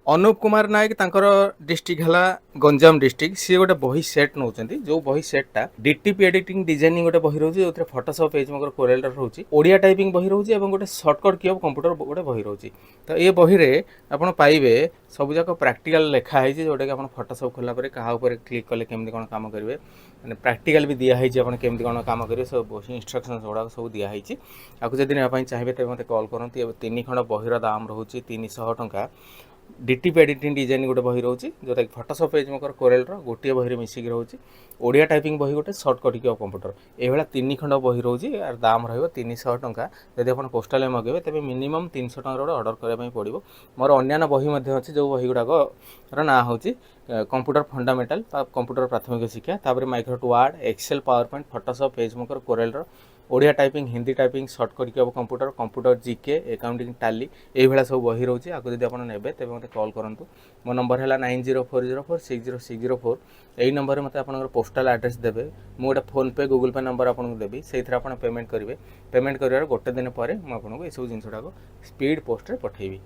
अनुप कुमार नायक तांकर डिस्ट्रिक्ट है गंजाम डिस्ट्रिक्ट सी गोटे बही सेट नौ जो बही सेटा डीटीपी एडिटिंग डिजाइनिंग गोटे बही रोचे जो फोटोशॉप पेजमेकर कोरेल रोचे ओडिया टाइपिंग बही रोचे और गोटे सर्टकट की कंप्यूटर गोटे बही रोचे तो ये बही रे आपन पाइबे सब जाक प्रैक्टिकल लिखा है जोटा कि आप फोटोशॉप खोला क्या क्लिक कले केमती कौन काम करेंगे मैंने प्रैक्टिकल भी दिखाई आप केमती कौन काम करेंगे सब इंस्ट्रक्शन गुड़ा सब दिखाई आपको जब नापी चाहिए तेज मत कॉल करती तीन खंड बहीर दाम रोचे 300 टंका डीटीपी एडिटिंग डिजाइन गोटे बही रोचे जोटा कि फोटोशॉप पेजमेकर कोरेल गोटे बही मिसिक रोचे ओडिया टाइपिंग बही गोटे सर्टकट की कंप्यूटर ये तीन खंड बही रोचे यार दाम रहा टंका जब आप पोस्टाल मगेबे तेज मिनिमम 300 टंका गोटे अर्डर करने पड़ो मोर अन्य बही अच्छी जो बही गुड़ाक ना हूँ कंप्यूटर फंडामेंटल कंप्यूटर प्राथमिक शिक्षा तापर Microsoft Word Excel PowerPoint Photoshop PageMaker Corel Odia typing Hindi typing shortcut key computer computer GK accounting Tally ये सब बही रोचे आपको जब आप ने तेज मत कॉल करूँ मो नंबर है 9040460604 यही नंबर में मत आप पोस्टाल एड्रेस देवे मुझे गोटे फोन पे गूगल पे नंबर आपको देवी से आप पेमेंट करेंगे पेमेंट कर गोटे दिन पर मुझे ये सब जिनसटा स्पीड पोस्ट पठेबी।